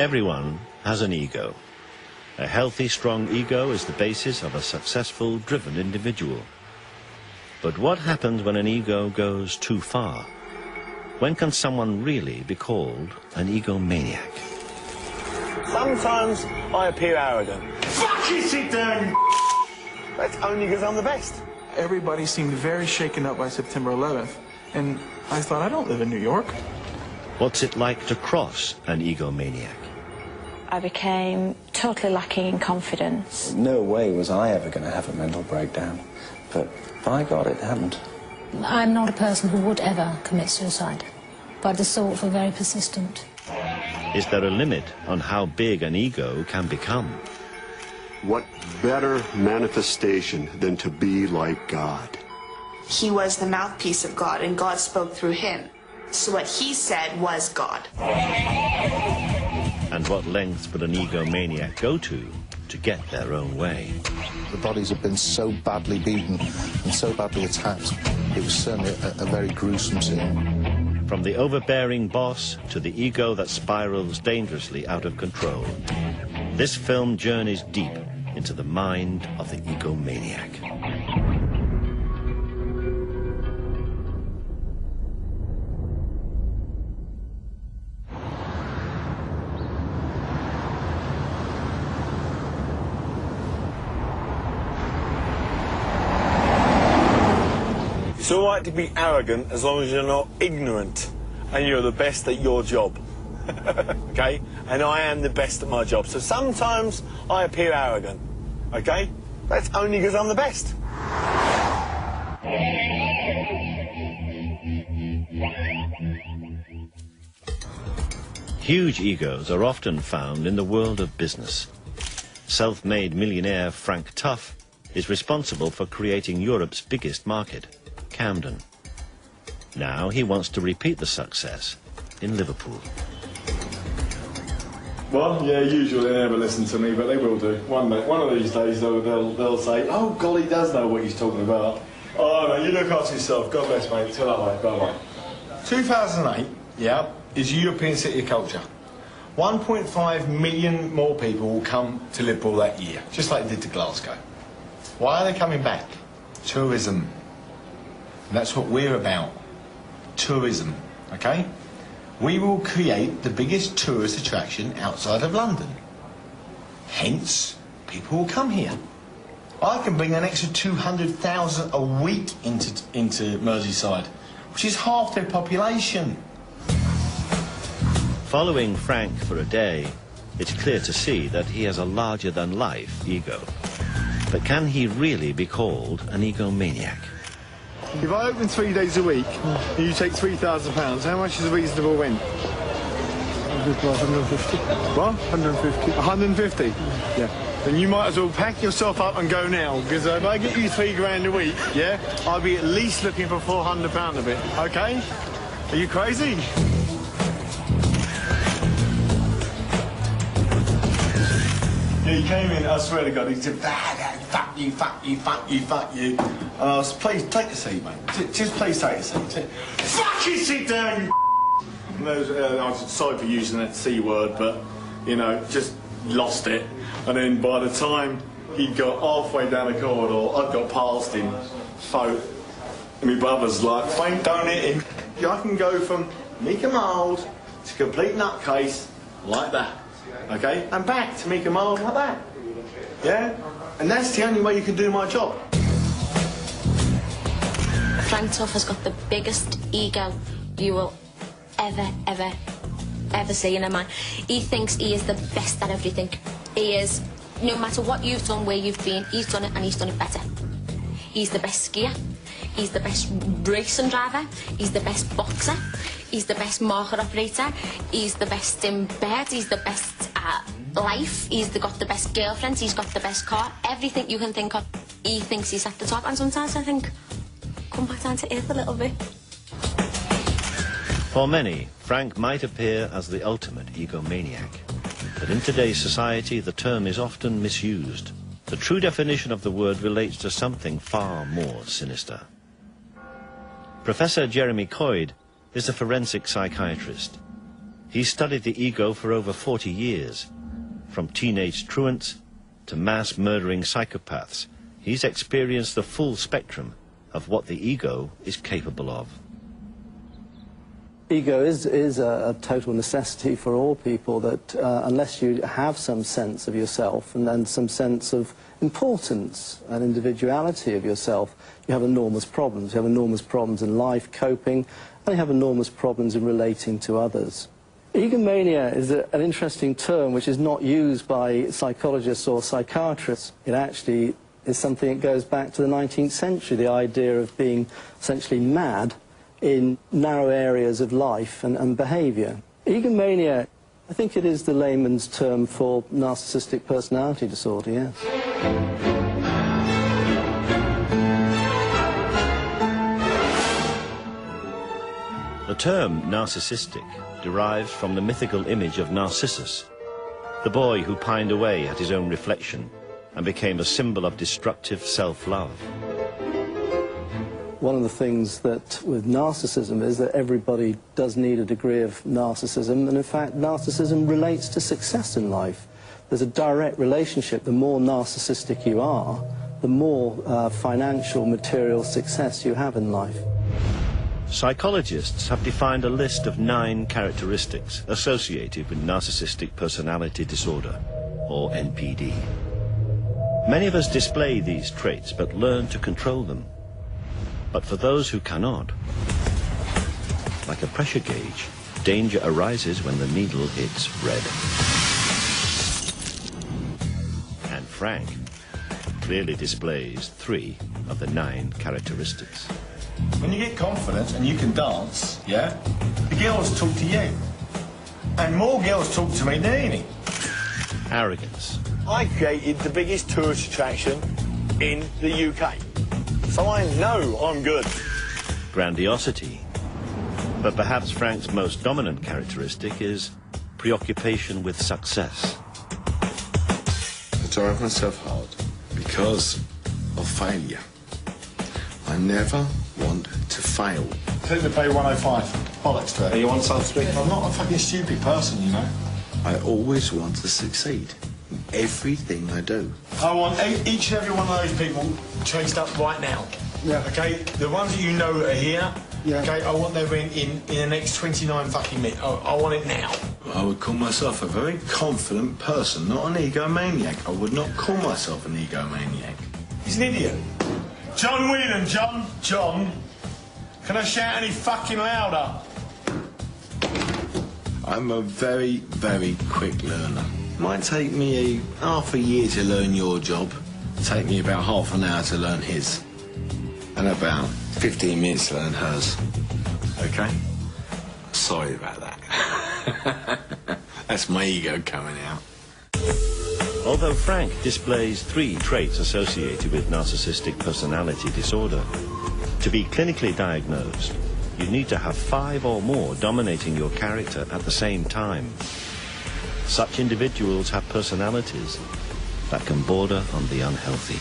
Everyone has an ego. A healthy, strong ego is the basis of a successful, driven individual. But what happens when an ego goes too far? When can someone really be called an egomaniac? Sometimes I appear arrogant. Fuck you, sit down! That's only because I'm the best. Everybody seemed very shaken up by September 11th, and I thought, I don't live in New York. What's it like to cross an egomaniac? I became totally lacking in confidence. No way was I ever going to have a mental breakdown, but by God, it happened. I'm not a person who would ever commit suicide, but the thoughts were very persistent. Is there a limit on how big an ego can become? What better manifestation than to be like God? He was the mouthpiece of God, and God spoke through him. So what he said was God. And what lengths would an egomaniac go to get their own way? The bodies have been so badly beaten and so badly attacked. It was certainly a very gruesome scene. From the overbearing boss to the ego that spirals dangerously out of control, this film journeys deep into the mind of the egomaniac. It's all right to be arrogant as long as you're not ignorant and you're the best at your job. Okay? And I am the best at my job. So sometimes I appear arrogant. Okay? That's only because I'm the best. Huge egos are often found in the world of business. Self-made millionaire Frank Tuff is responsible for creating Europe's biggest market, Camden. Now he wants to repeat the success in Liverpool. Well, yeah, usually they never listen to me, but they will do. One of these days they'll say, oh, golly, he does know what he's talking about. Oh, no, you look after yourself. God bless, mate. Till that way. Bye-bye. 2008, yeah, is European City of Culture. 1.5 million more people will come to Liverpool that year, just like they did to Glasgow. Why are they coming back? Tourism. And that's what we're about. Tourism, okay? We will create the biggest tourist attraction outside of London. Hence, people will come here. I can bring an extra 200,000 a week into Merseyside, which is half their population. Following Frank for a day, it's clear to see that he has a larger-than-life ego. But can he really be called an egomaniac? If I open 3 days a week, and you take £3,000, how much is a reasonable rent? 150. What? 150. 150? Yeah. Then you might as well pack yourself up and go now, because if I get you £3 grand a week, yeah, I'll be at least looking for £400 of it, okay? Are you crazy? Yeah, he came in, I swear to God, he said, fuck you, fuck you, fuck you, fuck you. And I was, please, take a seat, mate. Just please take a seat. Fuck you, sit down, you and I was sorry for using that C word, but, you know, just lost it. And then by the time he got halfway down the corridor, I got past him. So, and my brother's like, Frank, don't hit him. I can go from meek and mild to complete nutcase like that. Okay, and back to make a mild like that. Yeah? And that's the only way you can do my job. Frank Tuff has got the biggest ego you will ever see in a man. He thinks he is the best at everything. He is, no matter what you've done, where you've been, he's done it and he's done it better. He's the best skier. He's the best racing driver. He's the best boxer. He's the best market operator. He's the best in bed. He's the best at life. He's got the best girlfriends. He's got the best car. Everything you can think of, he thinks he's at the top. And sometimes I think, come back down to earth a little bit. For many, Frank might appear as the ultimate egomaniac. But in today's society, the term is often misused. The true definition of the word relates to something far more sinister. Professor Jeremy Coyd is a forensic psychiatrist. He studied the ego for over 40 years. From teenage truants to mass murdering psychopaths, he's experienced the full spectrum of what the ego is capable of. Ego is a total necessity for all people, that unless you have some sense of yourself and then some sense of importance and individuality of yourself, you have enormous problems. You have enormous problems in life, coping, and you have enormous problems in relating to others. Egomania is an interesting term which is not used by psychologists or psychiatrists. It actually is something that goes back to the 19th century, the idea of being essentially mad in narrow areas of life and behaviour. Egomania, I think it is the layman's term for narcissistic personality disorder, yes. The term narcissistic derives from the mythical image of Narcissus, the boy who pined away at his own reflection and became a symbol of destructive self-love. One of the things that with narcissism is that everybody does need a degree of narcissism, and in fact narcissism relates to success in life. There's a direct relationship. The more narcissistic you are, the more financial, material success you have in life. Psychologists have defined a list of 9 characteristics associated with narcissistic personality disorder, or NPD. Many of us display these traits but learn to control them. But for those who cannot, like a pressure gauge, danger arises when the needle hits red. And Frank clearly displays 3 of the 9 characteristics. When you get confident and you can dance, yeah, the girls talk to you. And more girls talk to me than any. Arrogance. I created the biggest tourist attraction in the UK. So I know I'm good. Grandiosity. But perhaps Frank's most dominant characteristic is preoccupation with success. I drive myself hard because of failure. I never want to fail. Take the pay 105. Bollocks to it. Are you on South Street? I'm not a fucking stupid person, you know. I always want to succeed in everything I do. I want each and every one of those people chased up right now. Yeah. Okay? The ones that you know that are here, yeah. Okay, I want them in the next 29 fucking minutes. I want it now. I would call myself a very confident person, not an egomaniac. I would not call myself an egomaniac. He's an idiot. John Whelan, John. Can I shout any fucking louder? I'm a very, very quick learner. Might take me half a year to learn your job. Take me about half an hour to learn his. And about 15 minutes to learn hers. Okay? Sorry about that. That's my ego coming out. Although Frank displays 3 traits associated with narcissistic personality disorder, to be clinically diagnosed, you need to have 5 or more dominating your character at the same time. Such individuals have personalities that can border on the unhealthy.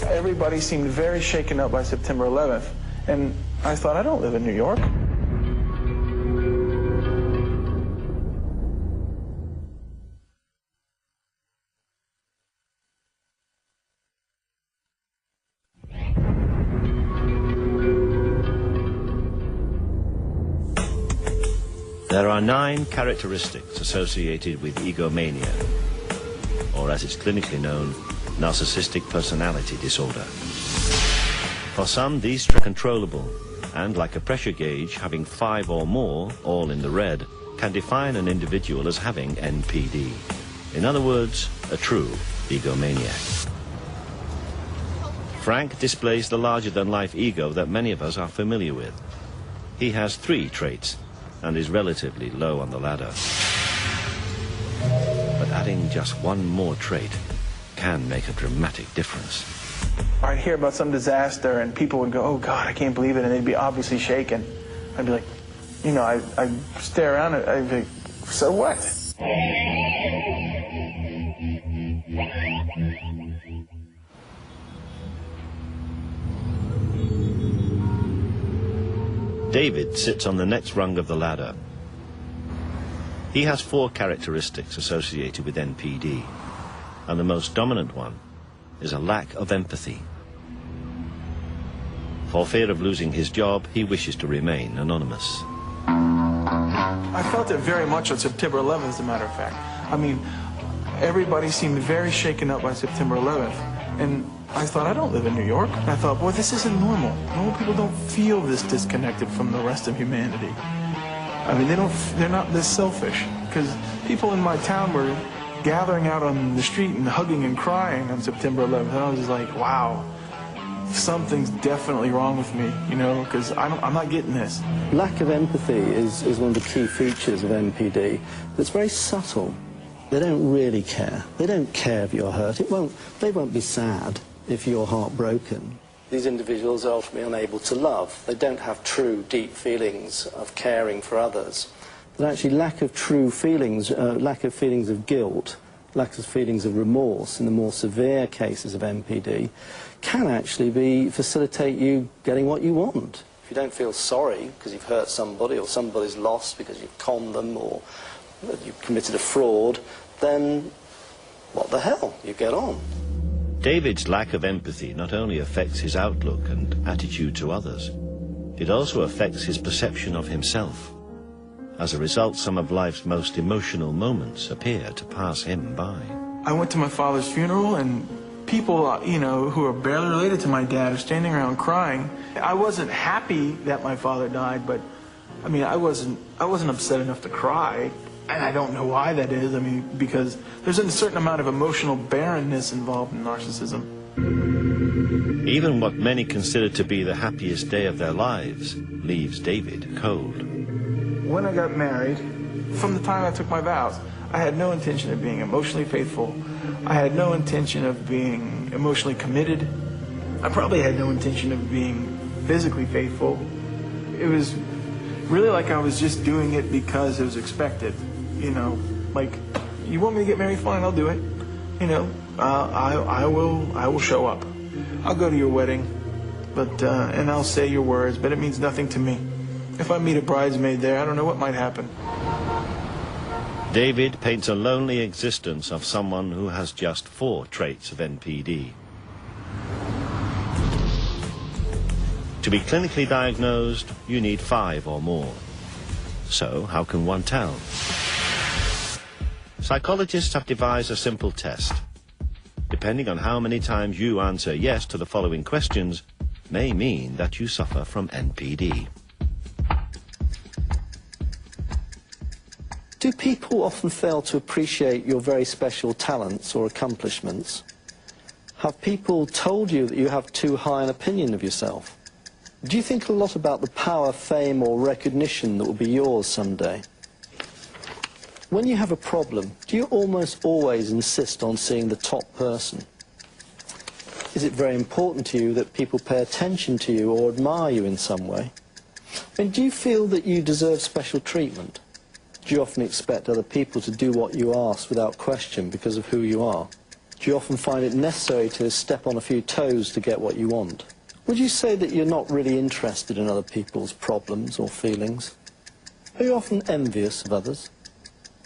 Everybody seemed very shaken up by September 11th, and I thought, I don't live in New York. There are 9 characteristics associated with egomania, or as it's clinically known, narcissistic personality disorder. For some, these are controllable, and like a pressure gauge, having 5 or more, all in the red, can define an individual as having NPD. In other words, a true egomaniac. Frank displays the larger-than-life ego that many of us are familiar with. He has 3 traits, and is relatively low on the ladder. But adding just 1 more trait can make a dramatic difference. I'd hear about some disaster and people would go, oh God, I can't believe it, and they'd be obviously shaken. I'd be like, you know, I'd stare around and I'd be like, so what? David sits on the next rung of the ladder. He has 4 characteristics associated with NPD, and the most dominant one is a lack of empathy. For fear of losing his job, he wishes to remain anonymous. I felt it very much on September 11th, as a matter of fact. I mean, everybody seemed very shaken up by September 11th. And I thought, I don't live in New York. And I thought, boy, this isn't normal. Normal people don't feel this disconnected from the rest of humanity. I mean, they're not this selfish. Because people in my town were gathering out on the street and hugging and crying on September 11th. And I was just like, wow, something's definitely wrong with me, you know, because I'm not getting this. Lack of empathy is one of the key features of NPD. It's very subtle. They don't really care. They don't care if you're hurt. They won't be sad if you're heartbroken. These individuals are ultimately unable to love. They don't have true, deep feelings of caring for others. But actually, lack of true feelings, lack of feelings of guilt, lack of feelings of remorse in the more severe cases of NPD can actually facilitate you getting what you want. If you don't feel sorry because you've hurt somebody or somebody's lost because you've conned them or you've committed a fraud, then what the hell? You get on. David's lack of empathy not only affects his outlook and attitude to others, it also affects his perception of himself. As a result, some of life's most emotional moments appear to pass him by. I went to my father's funeral, and people, you know, who are barely related to my dad are standing around crying. I wasn't happy that my father died, but, I mean, I wasn't upset enough to cry. And I don't know why that is. I mean, because there's a certain amount of emotional barrenness involved in narcissism. Even what many consider to be the happiest day of their lives leaves David cold. When I got married, from the time I took my vows, I had no intention of being emotionally faithful. I had no intention of being emotionally committed. I probably had no intention of being physically faithful. It was really like I was just doing it because it was expected. You know, like, you want me to get married? Fine, I'll do it. You know, I will show up. I'll go to your wedding, but and I'll say your words, but it means nothing to me. If I meet a bridesmaid there, I don't know what might happen. David paints a lonely existence of someone who has just 4 traits of NPD. To be clinically diagnosed, you need 5 or more. So, how can one tell? Psychologists have devised a simple test. Depending on how many times you answer yes to the following questions, may mean that you suffer from NPD. Do people often fail to appreciate your very special talents or accomplishments? Have people told you that you have too high an opinion of yourself? Do you think a lot about the power, fame, or recognition that will be yours someday? When you have a problem, do you almost always insist on seeing the top person? Is it very important to you that people pay attention to you or admire you in some way? And do you feel that you deserve special treatment? Do you often expect other people to do what you ask without question because of who you are? Do you often find it necessary to step on a few toes to get what you want? Would you say that you're not really interested in other people's problems or feelings? Are you often envious of others?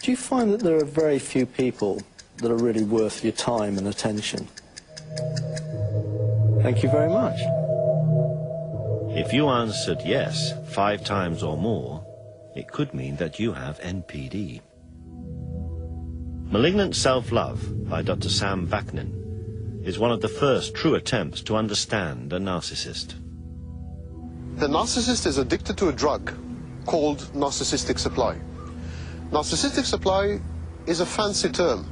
Do you find that there are very few people that are really worth your time and attention? Thank you very much. If you answered yes 5 times or more, it could mean that you have NPD. Malignant Self-Love by Dr. Sam Vaknin is one of the first true attempts to understand a narcissist. The narcissist is addicted to a drug called narcissistic supply. Narcissistic supply is a fancy term,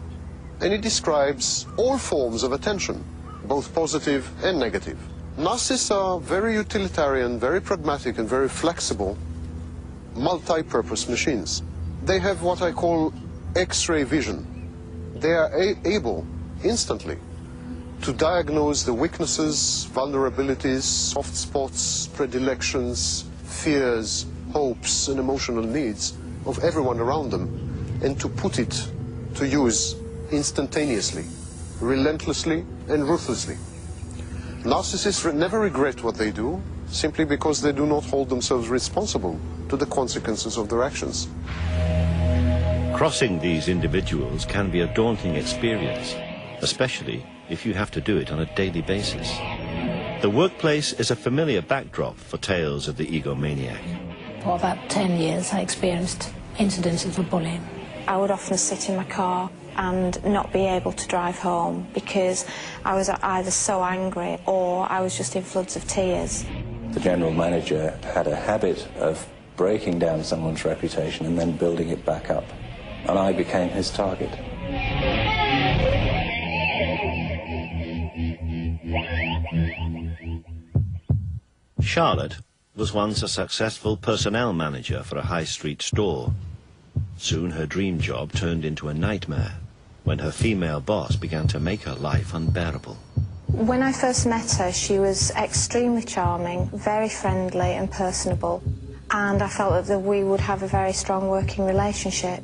and it describes all forms of attention, both positive and negative. Narcissists are very utilitarian, very pragmatic, and very flexible, multi-purpose machines. They have what I call X-ray vision. They are able, instantly, to diagnose the weaknesses, vulnerabilities, soft spots, predilections, fears, hopes, and emotional needs of everyone around them, and to put it to use instantaneously, relentlessly, and ruthlessly. Narcissists never regret what they do, simply because they do not hold themselves responsible to the consequences of their actions. Crossing these individuals can be a daunting experience, especially if you have to do it on a daily basis. The workplace is a familiar backdrop for tales of the egomaniac. For about 10 years, I experienced incidences of bullying. I would often sit in my car and not be able to drive home because I was either so angry or I was just in floods of tears. The general manager had a habit of breaking down someone's reputation and then building it back up, and I became his target. Charlotte was once a successful personnel manager for a high street store. Soon her dream job turned into a nightmare when her female boss began to make her life unbearable. When I first met her, she was extremely charming, very friendly and personable, and I felt that we would have a very strong working relationship.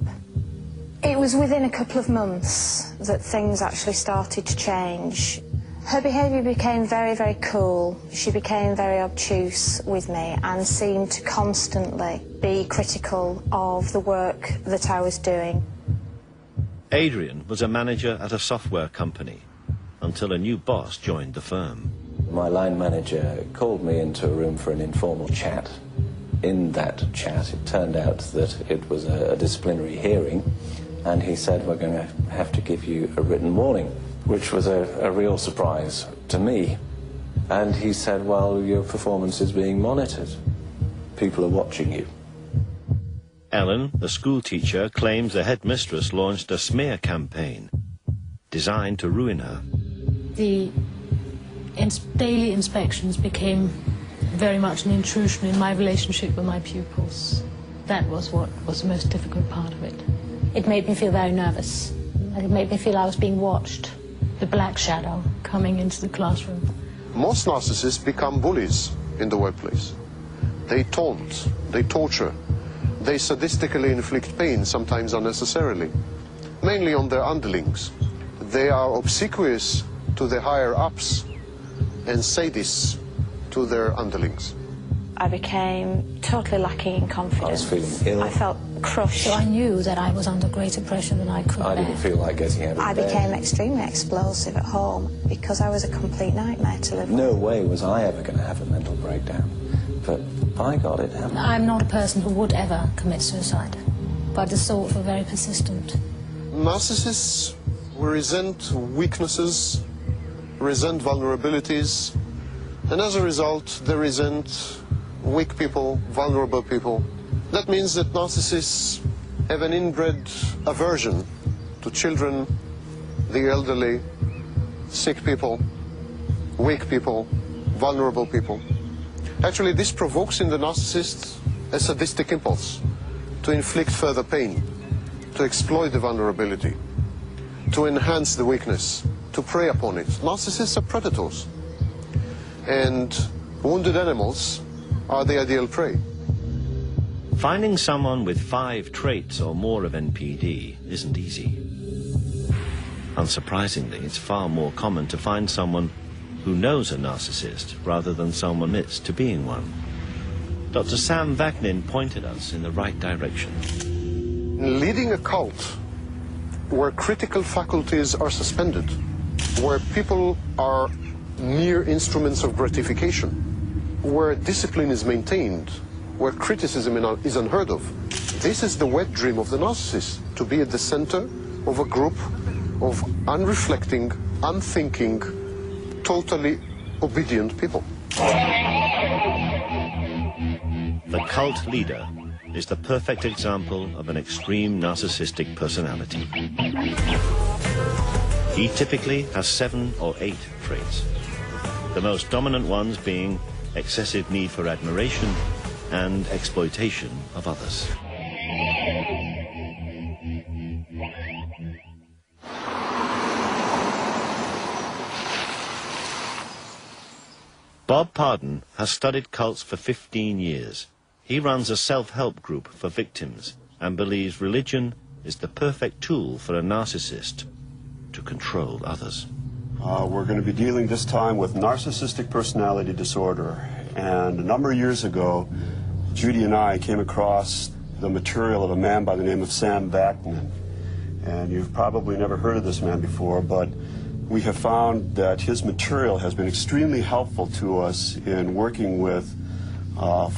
It was within a couple of months that things actually started to change. Her behaviour became very, very cool. She became very obtuse with me and seemed to constantly be critical of the work that I was doing. Adrian was a manager at a software company until a new boss joined the firm. My line manager called me into a room for an informal chat. In that chat, it turned out that it was a disciplinary hearing, and he said, "We're going to have to give you a written warning," which was a real surprise to me. And he said, "Well, your performance is being monitored. People are watching you." Ellen, the school teacher, claims the headmistress launched a smear campaign designed to ruin her. The daily inspections became very much an intrusion in my relationship with my pupils. That was what was the most difficult part of it. It made me feel very nervous. It made me feel I was being watched. The black shadow coming into the classroom. Most narcissists become bullies in the workplace. They taunt, they torture, they sadistically inflict pain, sometimes unnecessarily, mainly on their underlings. They are obsequious to the higher-ups and sadists to their underlings. I became totally lacking in confidence. I was feeling ill. I felt crushed. So I knew that I was under greater pressure than I could bear. I didn't feel like getting out of bed. I became extremely explosive at home because I was a complete nightmare to live with. No way was I ever going to have a mental breakdown. But by God, it happened. I'm not a person who would ever commit suicide, but the thoughts were very persistent. Narcissists resent weaknesses, resent vulnerabilities, and as a result, they resent weak people, vulnerable people. That means that narcissists have an inbred aversion to children, the elderly, sick people, weak people, vulnerable people. Actually, this provokes in the narcissist a sadistic impulse to inflict further pain, to exploit the vulnerability, to enhance the weakness, to prey upon it. Narcissists are predators, and wounded animals are the ideal prey. Finding someone with 5 traits or more of NPD isn't easy. Unsurprisingly, it's far more common to find someone who knows a narcissist rather than someone admits to being one. Dr. Sam Vaknin pointed us in the right direction. Leading a cult where critical faculties are suspended, where people are mere instruments of gratification, where discipline is maintained, where criticism is unheard of. This is the wet dream of the narcissist, to be at the center of a group of unreflecting, unthinking, totally obedient people. The cult leader is the perfect example of an extreme narcissistic personality. He typically has 7 or 8 traits, the most dominant ones being excessive need for admiration and exploitation of others. Bob Pardon has studied cults for 15 years. He runs a self-help group for victims and believes religion is the perfect tool for a narcissist to control others. We're going to be dealing this time with narcissistic personality disorder. And a number of years ago, Judy and I came across the material of a man by the name of Sam Vaknin. And you've probably never heard of this man before, but we have found that his material has been extremely helpful to us in working with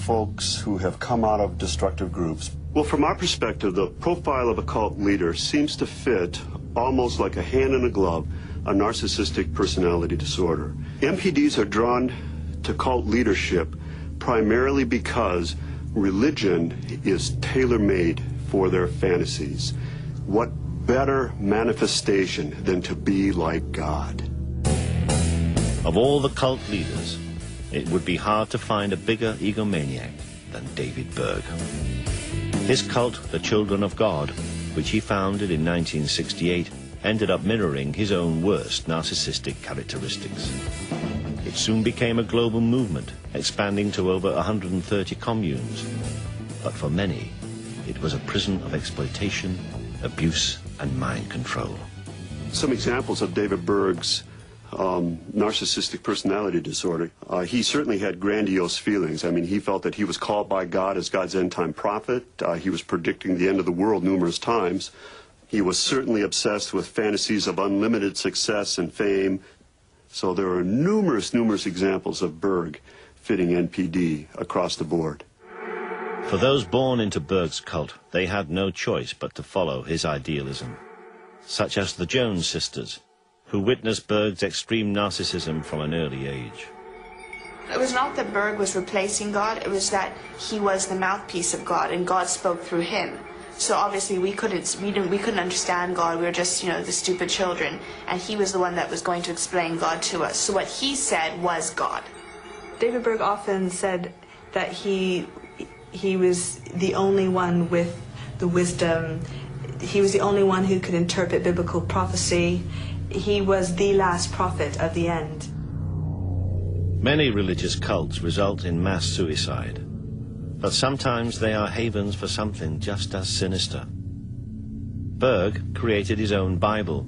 folks who have come out of destructive groups. Well, from our perspective, the profile of a cult leader seems to fit almost like a hand in a glove a narcissistic personality disorder. MPDs are drawn to cult leadership primarily because religion is tailor-made for their fantasies. What better manifestation than to be like God? Of all the cult leaders, it would be hard to find a bigger egomaniac than David Berg. His cult, the Children of God, which he founded in 1968, ended up mirroring his own worst narcissistic characteristics. It soon became a global movement, expanding to over 130 communes. But for many, it was a prison of exploitation, abuse, and mind control. Some examples of David Berg's narcissistic personality disorder. He certainly had grandiose feelings. I mean, he felt that he was called by God as God's end-time prophet. He was predicting the end of the world numerous times. He was certainly obsessed with fantasies of unlimited success and fame. So there are numerous examples of Berg fitting NPD across the board. For those born into Berg's cult, they had no choice but to follow his idealism, such as the Jones sisters, who witnessed Berg's extreme narcissism from an early age. It was not that Berg was replacing God, it was that he was the mouthpiece of God and God spoke through him. So obviously we couldn't understand God, we were just, you know, the stupid children, and he was the one that was going to explain God to us. So what he said was God. David Berg often said that he was the only one with the wisdom, he was the only one who could interpret biblical prophecy. He was the last prophet of the end. Many religious cults result in mass suicide, but sometimes they are havens for something just as sinister. Berg created his own Bible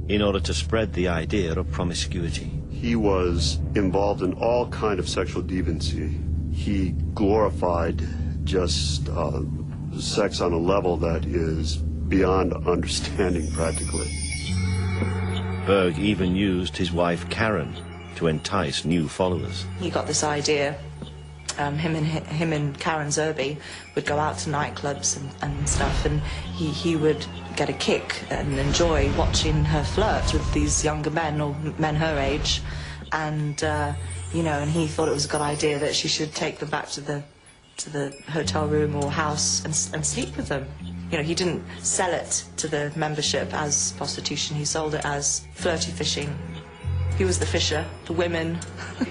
in order to spread the idea of promiscuity. He was involved in all kind of sexual deviancy. He glorified just sex on a level that is beyond understanding practically. Berg even used his wife Karen to entice new followers. He got this idea, him and Karen Zerby would go out to nightclubs and stuff, and he would get a kick and enjoy watching her flirt with these younger men, or men her age, and you know, and he thought it was a good idea that she should take them back to the hotel room or house and sleep with them. You know, he didn't sell it to the membership as prostitution, he sold it as flirty fishing. He was the fisher, the women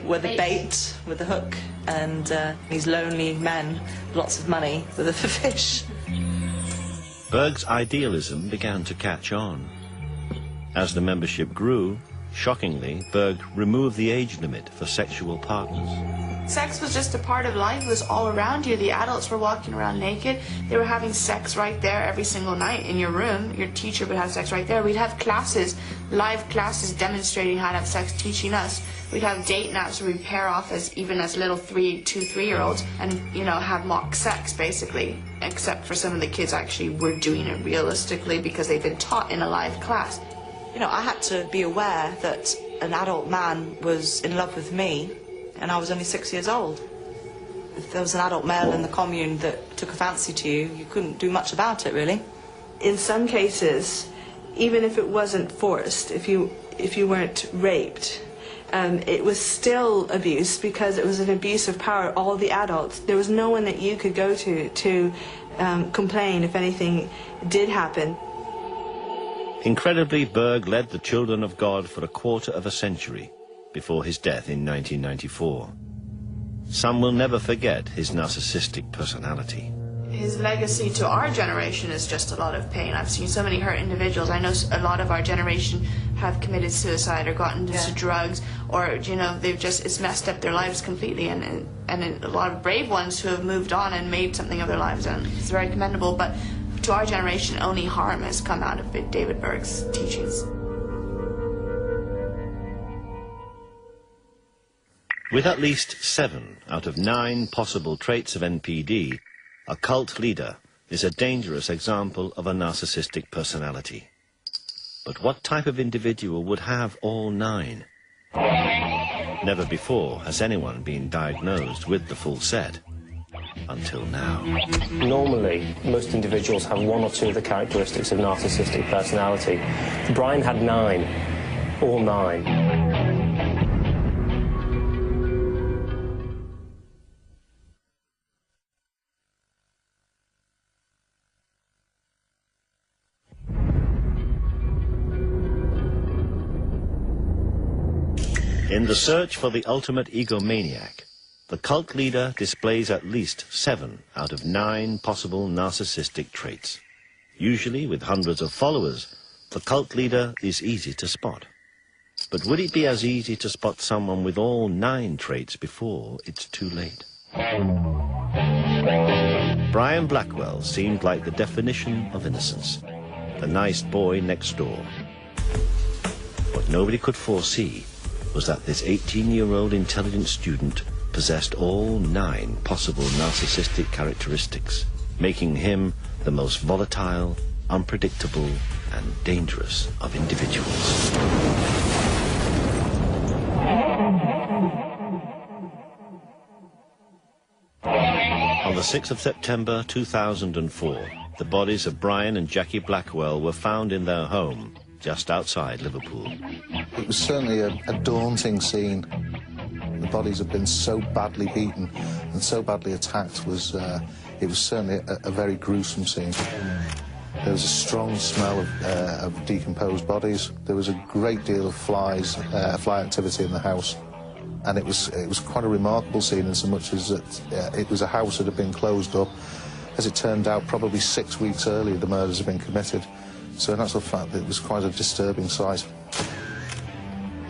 were the bait with the hook, and these lonely men, lots of money, were the fish. Berg's idealism began to catch on. As the membership grew, shockingly, Berg removed the age limit for sexual partners. Sex was just a part of life. It was all around you. The adults were walking around naked. They were having sex right there every single night in your room. Your teacher would have sex right there. We'd have classes, live classes demonstrating how to have sex, teaching us. We'd have date nights where we'd pair off as little 2-3-year-olds and, you know, have mock sex basically. Except for some of the kids actually were doing it realistically because they'd been taught in a live class. You know, I had to be aware that an adult man was in love with me, and I was only 6 years old. If there was an adult male in the commune that took a fancy to you, you couldn't do much about it, really. In some cases, even if it wasn't forced, if you weren't raped, it was still abuse because it was an abuse of power. All the adults, there was no one that you could go to complain if anything did happen. Incredibly, Berg led the Children of God for a quarter of a century before his death in 1994. Some will never forget his narcissistic personality. His legacy to our generation is just a lot of pain. I've seen so many hurt individuals. I know a lot of our generation have committed suicide or gotten into drugs, or, you know, it's messed up their lives completely, and a lot of brave ones who have moved on and made something of their lives, and it's very commendable. But to our generation, only harm has come out of David Berg's teachings. With at least 7 out of 9 possible traits of NPD, a cult leader is a dangerous example of a narcissistic personality. But what type of individual would have all 9? Never before has anyone been diagnosed with the full set. Until now. Normally, most individuals have 1 or 2 of the characteristics of narcissistic personality. Brian had 9. All 9. In the search for the ultimate egomaniac, the cult leader displays at least 7 out of 9 possible narcissistic traits. Usually, with hundreds of followers, the cult leader is easy to spot. But would it be as easy to spot someone with all 9 traits before it's too late? Brian Blackwell seemed like the definition of innocence, the nice boy next door. What nobody could foresee was that this 18-year-old intelligent student possessed all 9 possible narcissistic characteristics, making him the most volatile, unpredictable, and dangerous of individuals. On the 6th of September 2004, the bodies of Brian and Jackie Blackwell were found in their home just outside Liverpool. It was certainly a daunting scene. The bodies had been so badly beaten and so badly attacked. It was certainly a very gruesome scene. There was a strong smell of decomposed bodies. There was a great deal of fly activity in the house. And it was quite a remarkable scene in so much as that it was a house that had been closed up. As it turned out, probably 6 weeks earlier the murders had been committed. So in actual fact, it was quite a disturbing sight.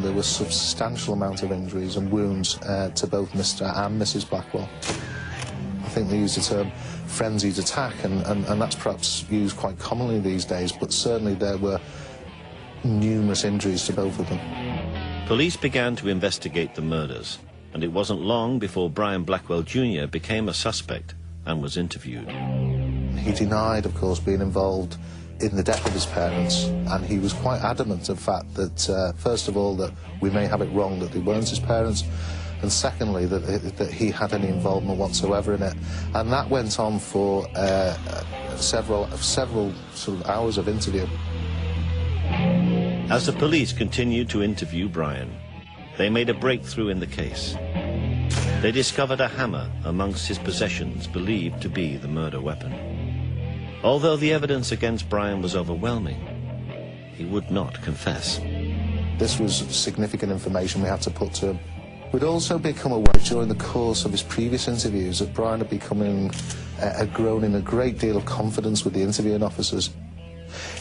There was a substantial amount of injuries and wounds to both Mr. and Mrs. Blackwell. I think they used the term frenzied attack, and that's perhaps used quite commonly these days, but certainly there were numerous injuries to both of them. Police began to investigate the murders, and it wasn't long before Brian Blackwell Jr. became a suspect and was interviewed. He denied, of course, being involved in the death of his parents, and he was quite adamant of the fact that, first of all, that we may have it wrong that they weren't his parents, and secondly, that he had any involvement whatsoever in it. And that went on for several sort of hours of interview. As the police continued to interview Brian, they made a breakthrough in the case. They discovered a hammer amongst his possessions believed to be the murder weapon. Although the evidence against Brian was overwhelming, he would not confess. This was significant information we had to put to him. We'd also become aware during the course of his previous interviews that Brian had grown in a great deal of confidence with the interviewing officers.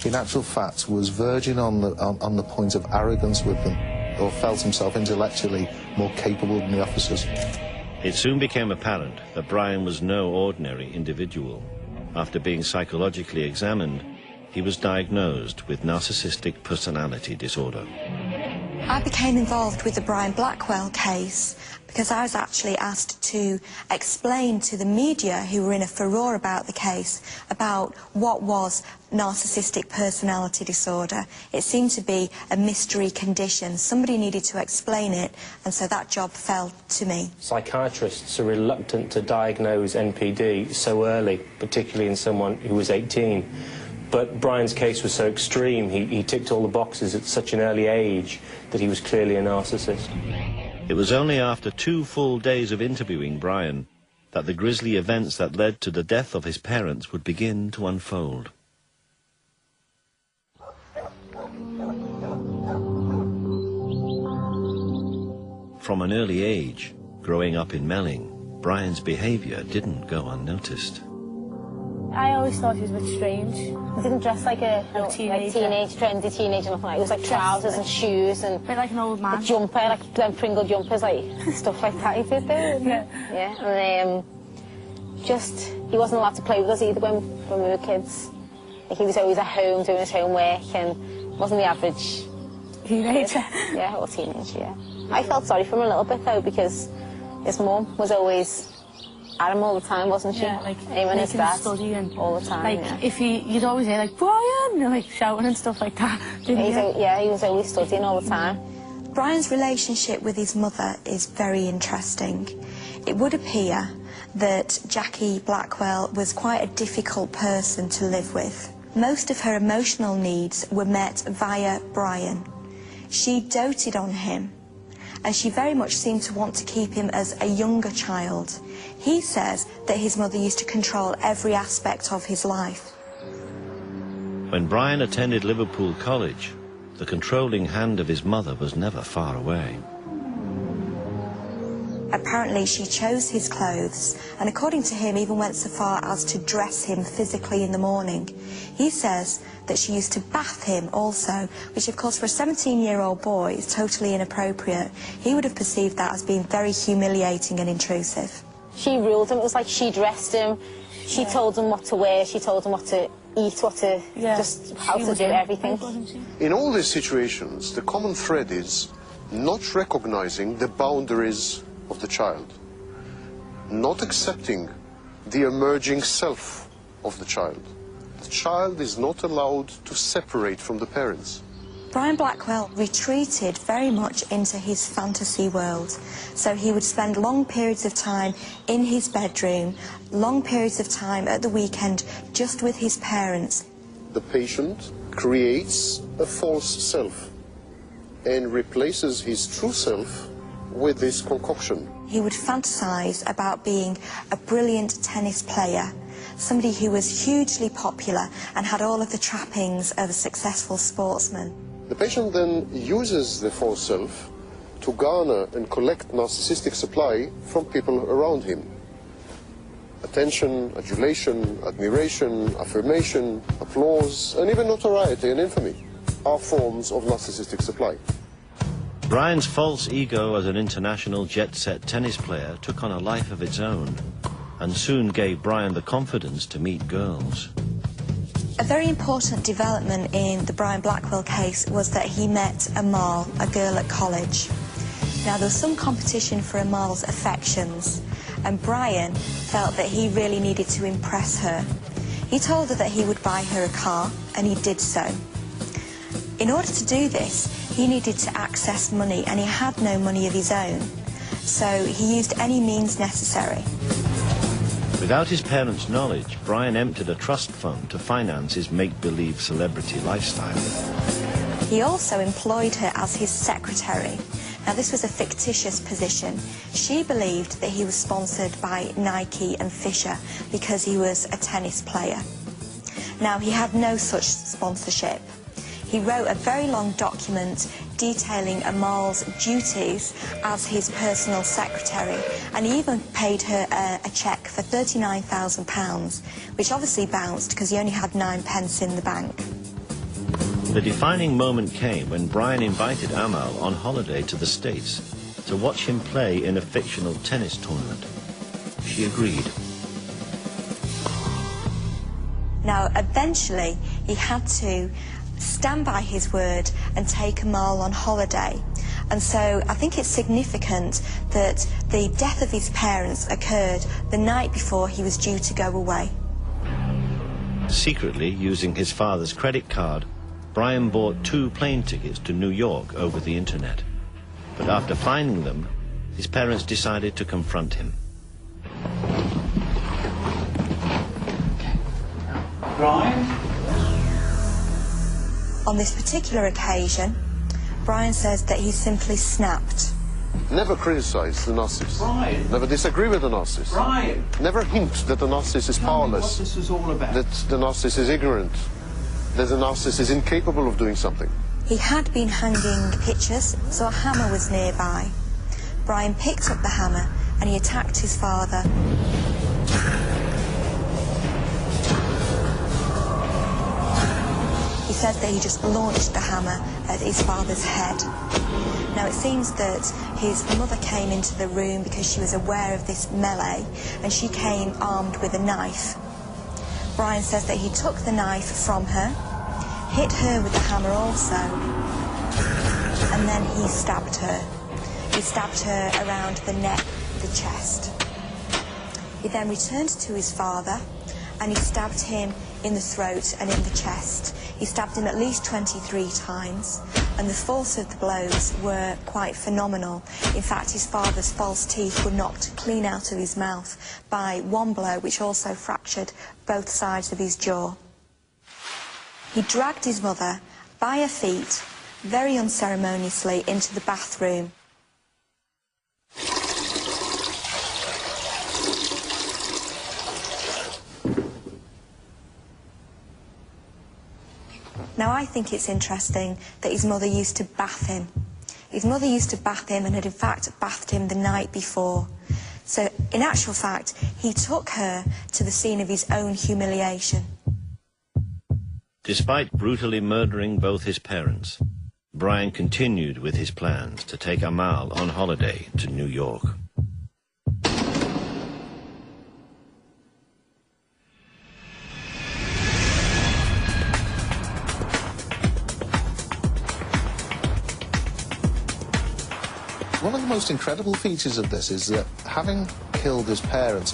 In actual fact, was verging on the point of arrogance with them, or felt himself intellectually more capable than the officers. It soon became apparent that Brian was no ordinary individual. After being psychologically examined, he was diagnosed with narcissistic personality disorder. I became involved with the Brian Blackwell case because I was actually asked to explain to the media, who were in a furore about the case, about what was narcissistic personality disorder. It seemed to be a mystery condition. Somebody needed to explain it, and so that job fell to me. Psychiatrists are reluctant to diagnose NPD so early, particularly in someone who was 18. But Brian's case was so extreme, he ticked all the boxes at such an early age that he was clearly a narcissist. It was only after 2 full days of interviewing Brian that the grisly events that led to the death of his parents would begin to unfold. From an early age, growing up in Melling, Brian's behaviour didn't go unnoticed. I always thought he was a bit strange. He didn't dress like a trendy teenager, nothing like. It was like trousers and shoes and... A bit like an old man. A jumper, like them Pringle jumpers, like stuff like that he did there. Yeah. And just, he wasn't allowed to play with us either when we were kids. Like, he was always at home doing his homework and wasn't the average teenager. Yeah, or teenager, yeah. I felt sorry for him a little bit though, because his mum was always at him all the time, wasn't she? Yeah, like him and his dad studying all the time. Like yeah. if you'd always hear like Brian, like shouting and stuff like that. Yeah, he was always studying all the time. Brian's relationship with his mother is very interesting. It would appear that Jackie Blackwell was quite a difficult person to live with. Most of her emotional needs were met via Brian. She doted on him, and she very much seemed to want to keep him as a younger child. He says that his mother used to control every aspect of his life. When Brian attended Liverpool College, the controlling hand of his mother was never far away. Apparently she chose his clothes, and according to him even went so far as to dress him physically in the morning. He says that she used to bath him also, which of course for a 17-year-old boy is totally inappropriate. He would have perceived that as being very humiliating and intrusive. She ruled him. It was like she dressed him, she told him what to wear, she told him what to eat, what to, just how to do everything. In all these situations, the common thread is not recognizing the boundaries of the child, not accepting the emerging self of the child. The child is not allowed to separate from the parents. Brian Blackwell retreated very much into his fantasy world. So he would spend long periods of time in his bedroom, long periods of time at the weekend just with his parents. The patient creates a false self and replaces his true self with this concoction. He would fantasize about being a brilliant tennis player, somebody who was hugely popular and had all of the trappings of a successful sportsman. The patient then uses the false self to garner and collect narcissistic supply from people around him. Attention, adulation, admiration, affirmation, applause, and even notoriety and infamy are forms of narcissistic supply. Brian's false ego as an international jet-set tennis player took on a life of its own and soon gave Brian the confidence to meet girls. A very important development in the Brian Blackwell case was that he met Amal, a girl at college. Now, there was some competition for Amal's affections, and Brian felt that he really needed to impress her. He told her that he would buy her a car, and he did so. In order to do this, he needed to access money, and he had no money of his own, so he used any means necessary. Without his parents' knowledge, Brian emptied a trust fund to finance his make-believe celebrity lifestyle. He also employed her as his secretary. Now, this was a fictitious position. She believed that he was sponsored by Nike and Fisher because he was a tennis player. Now, he had no such sponsorship. He wrote a very long document detailing Amal's duties as his personal secretary, and he even paid her a cheque for £39,000, which obviously bounced because he only had 9 pence in the bank. The defining moment came when Brian invited Amal on holiday to the States to watch him play in a fictional tennis tournament. She agreed. Now, eventually, he had to stand by his word and take Amal on holiday. And so I think it's significant that the death of his parents occurred the night before he was due to go away. Secretly, using his father's credit card, Brian bought 2 plane tickets to New York over the internet. But after finding them, his parents decided to confront him. Brian? On this particular occasion, Brian says that he simply snapped. Never criticize the narcissist. Brian. Never disagree with the narcissist. Brian. Never hint that the narcissist is powerless. What this was all about. That the narcissist is ignorant. That the narcissist is incapable of doing something. He had been hanging pictures, so a hammer was nearby. Brian picked up the hammer and he attacked his father. He said that he just launched the hammer at his father's head. Now, it seems that his mother came into the room because she was aware of this melee, and she came armed with a knife. Brian says that he took the knife from her, hit her with the hammer also, and then he stabbed her. He stabbed her around the neck, the chest. He then returned to his father and he stabbed him in the throat and in the chest. He stabbed him at least 23 times, and the force of the blows were quite phenomenal. In fact, his father's false teeth were knocked clean out of his mouth by one blow, which also fractured both sides of his jaw. He dragged his mother by her feet, very unceremoniously, into the bathroom. Now, I think it's interesting that his mother used to bath him. His mother used to bath him and had in fact bathed him the night before. So, in actual fact, he took her to the scene of his own humiliation. Despite brutally murdering both his parents, Brian continued with his plans to take Amal on holiday to New York. One of the most incredible features of this is that, having killed his parents,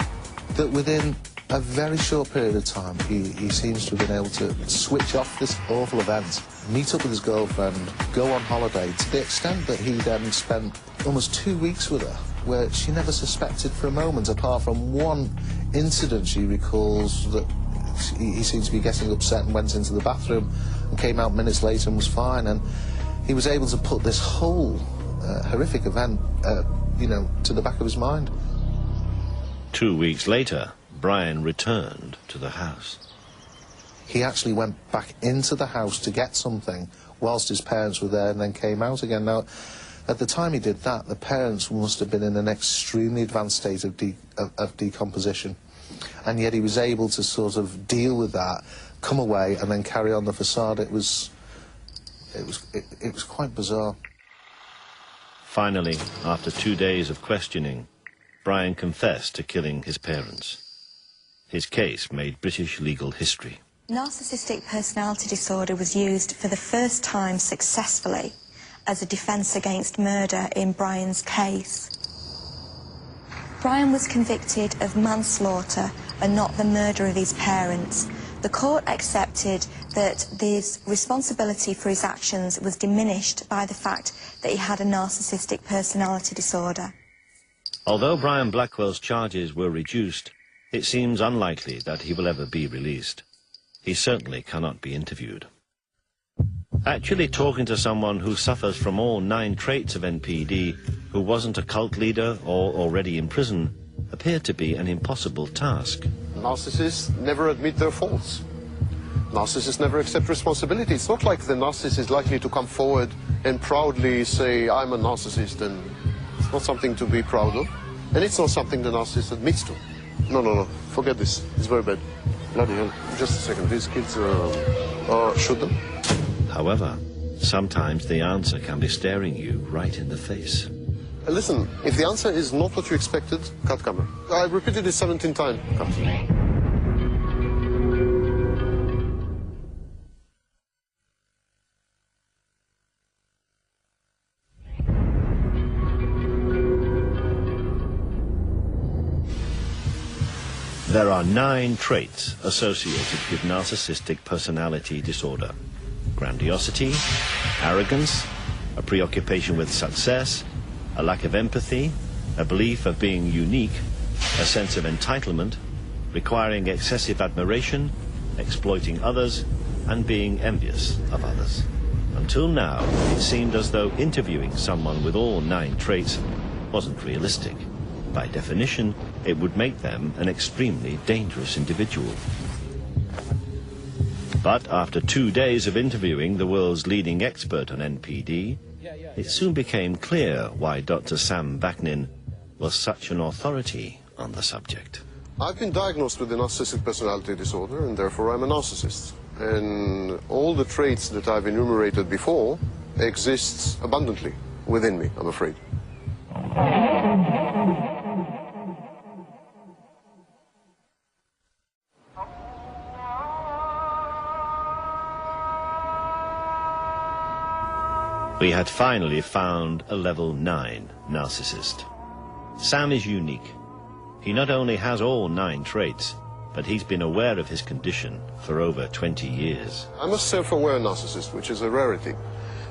that within a very short period of time, he seems to have been able to switch off this awful event, meet up with his girlfriend, go on holiday, to the extent that he then spent almost 2 weeks with her, where she never suspected for a moment, apart from one incident she recalls that he seemed to be getting upset and went into the bathroom and came out minutes later and was fine. And he was able to put this whole horrific event, you know, to the back of his mind. 2 weeks later, Brian returned to the house. He actually went back into the house to get something whilst his parents were there and then came out again. Now, at the time he did that, the parents must have been in an extremely advanced state of decomposition. And yet he was able to sort of deal with that, come away and then carry on the facade. It was quite bizarre. Finally, after 2 days of questioning, Brian confessed to killing his parents. His case made British legal history. Narcissistic personality disorder was used for the first time successfully as a defence against murder in Brian's case. Brian was convicted of manslaughter and not the murder of his parents. The court accepted that his responsibility for his actions was diminished by the fact that he had a narcissistic personality disorder. Although Brian Blackwell's charges were reduced, it seems unlikely that he will ever be released. He certainly cannot be interviewed. Actually talking to someone who suffers from all 9 traits of NPD, who wasn't a cult leader or already in prison, appeared to be an impossible task. Narcissists never admit their faults. Narcissists never accept responsibility. It's not like the narcissist is likely to come forward and proudly say, I'm a narcissist, and it's not something to be proud of. And it's not something the narcissist admits to. No, forget this. It's very bad. Bloody hell. Just a second. These kids, shoot them. However, sometimes the answer can be staring you right in the face. Listen, if the answer is not what you expected, cut camera. I've repeated this 17 times. Cut. There are 9 traits associated with narcissistic personality disorder: grandiosity, arrogance, a preoccupation with success, a lack of empathy, a belief of being unique, a sense of entitlement, requiring excessive admiration, exploiting others, and being envious of others. Until now, it seemed as though interviewing someone with all 9 traits wasn't realistic. By definition, it would make them an extremely dangerous individual. But after 2 days of interviewing the world's leading expert on NPD, it soon became clear why Dr. Sam Vaknin was such an authority on the subject. I've been diagnosed with a narcissistic personality disorder, and therefore I'm a narcissist. And all the traits that I've enumerated before exist abundantly within me, I'm afraid. We had finally found a level 9 narcissist. Sam is unique. He not only has all 9 traits, but he's been aware of his condition for over 20 years. I'm a self-aware narcissist, which is a rarity.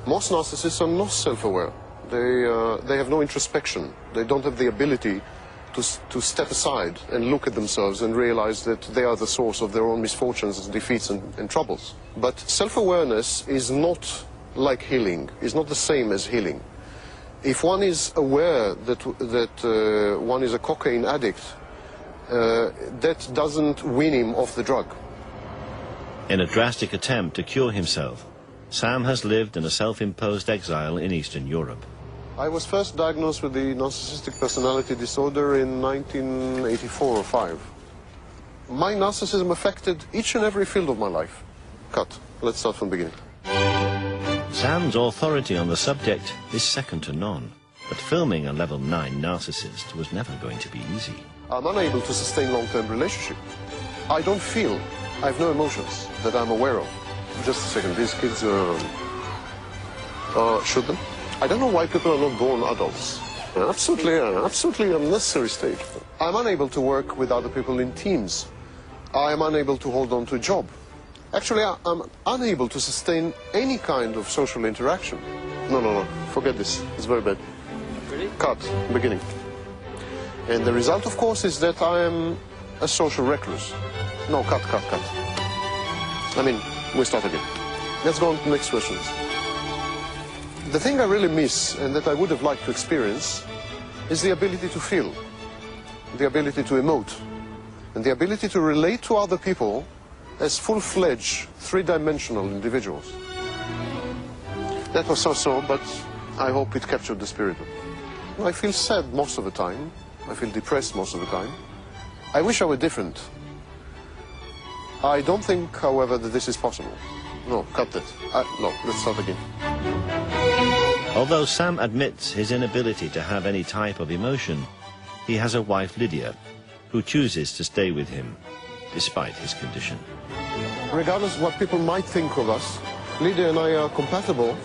Most narcissists are not self-aware. They have no introspection. They don't have the ability to step aside and look at themselves and realize that they are the source of their own misfortunes, defeats, and troubles. But self-awareness is not like healing, is not the same as healing. If one is aware that one is a cocaine addict, that doesn't wean him off the drug. In a drastic attempt to cure himself, Sam has lived in a self-imposed exile in Eastern Europe. I was first diagnosed with the narcissistic personality disorder in 1984 or 5. My narcissism affected each and every field of my life. Cut. Let's start from the beginning. Sam's authority on the subject is second to none, but filming a level 9 narcissist was never going to be easy. I'm unable to sustain long-term relationship. I don't feel, I have no emotions that I'm aware of. Just a second, these kids should them? I don't know why people are not born adults. Absolutely unnecessary stage. I'm unable to work with other people in teams. I am unable to hold on to a job. Actually, I'm unable to sustain any kind of social interaction. No, forget this. It's very bad. Really? Cut. Beginning. And the result, of course, is that I am a social recluse. No, cut. I mean, we start again. Let's go on to the next questions. The thing I really miss, and that I would have liked to experience, is the ability to feel, the ability to emote, and the ability to relate to other people as full-fledged, three-dimensional individuals. That was so-so, but I hope it captured the spirit of it. I feel sad most of the time. I feel depressed most of the time. I wish I were different. I don't think, however, that this is possible. No, cut that. No, let's start again. Although Sam admits his inability to have any type of emotion, he has a wife, Lydia, who chooses to stay with him, despite his condition. Regardless of what people might think of us, Lydia and I are compatible,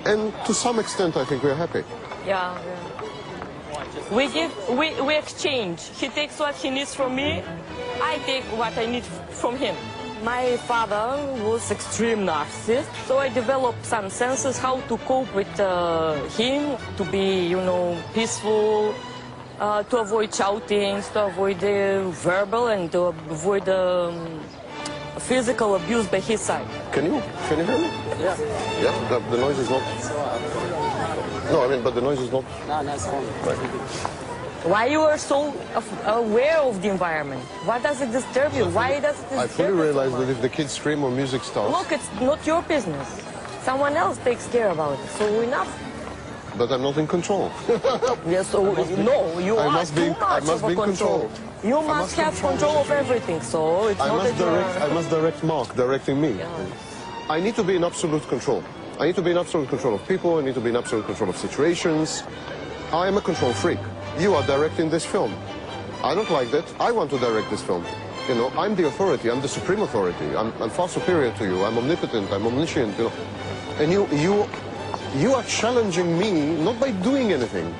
and to some extent I think we're happy. Yeah. We exchange. He takes what he needs from me, I take what I need from him. My father was extreme narcissist, so I developed some senses how to cope with him, to be, peaceful, to avoid shoutings, to avoid the verbal, and to avoid physical abuse by his side. Can you hear me? Yeah. Yeah, the noise is not... No, I mean, but the noise is not... No, it's fine. Right. Why you are so aware of the environment? Why does it disturb you? Why does it disturb you? I fully realize that if the kids scream or music starts... Look, it's not your business. Someone else takes care about it, so enough. But I'm not in control. Yes, so no, you are too much of a control. You must have control of everything, so it's not that I must direct Mark, directing me. Yeah. I need to be in absolute control. I need to be in absolute control of people, I need to be in absolute control of situations. I am a control freak. You are directing this film. I don't like that. I want to direct this film. I'm the authority. I'm the supreme authority. I'm far superior to you. I'm omnipotent. I'm omniscient. And you are challenging me not by doing anything.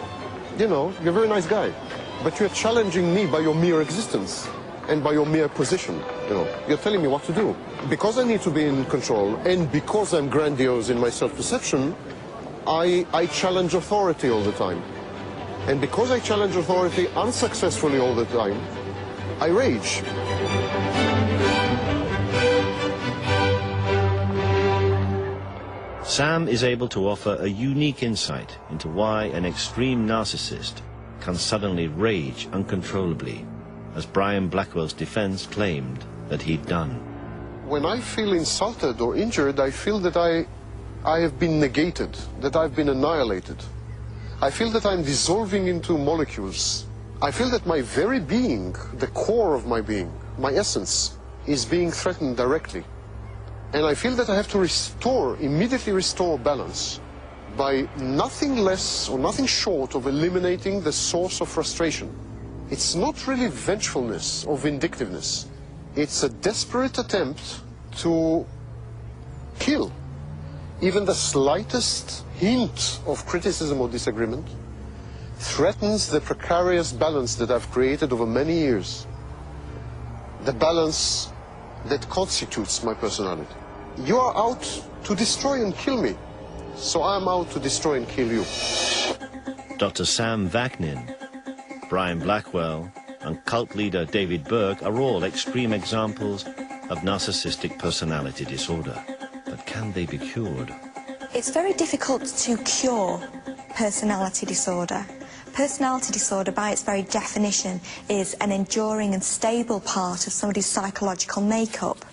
You're a very nice guy, but you're challenging me by your mere existence and by your mere position. You're telling me what to do. Because I need to be in control, and because I'm grandiose in my self-perception, I challenge authority all the time. And because I challenge authority unsuccessfully all the time, I rage. Sam is able to offer a unique insight into why an extreme narcissist can suddenly rage uncontrollably, as Brian Blackwell's defense claimed that he'd done. When I feel insulted or injured, I feel that I have been negated, that I've been annihilated. I feel that I'm dissolving into molecules. I feel that my very being, the core of my being, my essence, is being threatened directly. And I feel that I have to immediately restore balance by nothing less or nothing short of eliminating the source of frustration. It's not really vengefulness or vindictiveness. It's a desperate attempt to kill even the slightest hint of criticism or disagreement, threatens the precarious balance that I've created over many years, the balance that constitutes my personality. You are out to destroy and kill me, so I'm out to destroy and kill you. Dr. Sam Vaknin, Brian Blackwell, and cult leader David Burke are all extreme examples of narcissistic personality disorder. But can they be cured? It's very difficult to cure personality disorder. Personality disorder, by its very definition, is an enduring and stable part of somebody's psychological makeup.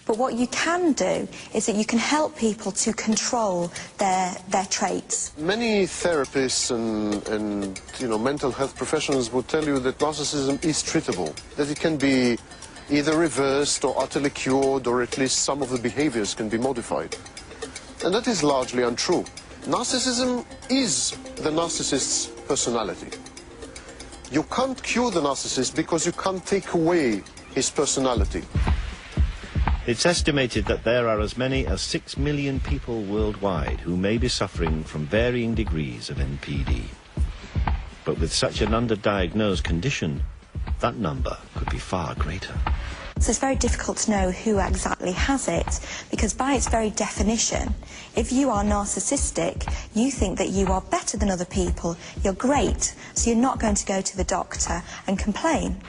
But what you can do is that you can help people to control their traits. Many therapists and mental health professionals would tell you that narcissism is treatable, that it can be either reversed or utterly cured, or at least some of the behaviors can be modified. And that is largely untrue. Narcissism is the narcissist's personality. You can't cure the narcissist because you can't take away his personality. It's estimated that there are as many as 6 million people worldwide who may be suffering from varying degrees of NPD. But with such an underdiagnosed condition, that number could be far greater. So it's very difficult to know who exactly has it, because by its very definition, if you are narcissistic, you think that you are better than other people, you're great, so you're not going to go to the doctor and complain.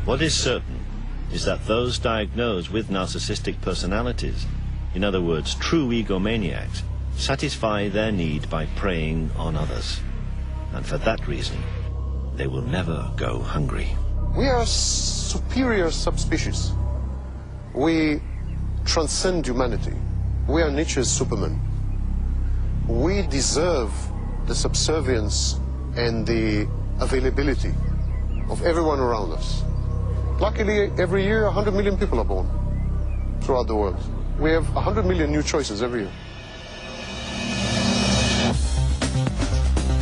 What is certain is that those diagnosed with narcissistic personalities, in other words, true egomaniacs, satisfy their need by preying on others. And for that reason, they will never go hungry. We are superior subspecies. We transcend humanity. We are Nietzsche's Superman. We deserve the subservience and the availability of everyone around us. Luckily, every year 100 million people are born throughout the world. We have 100 million new choices every year.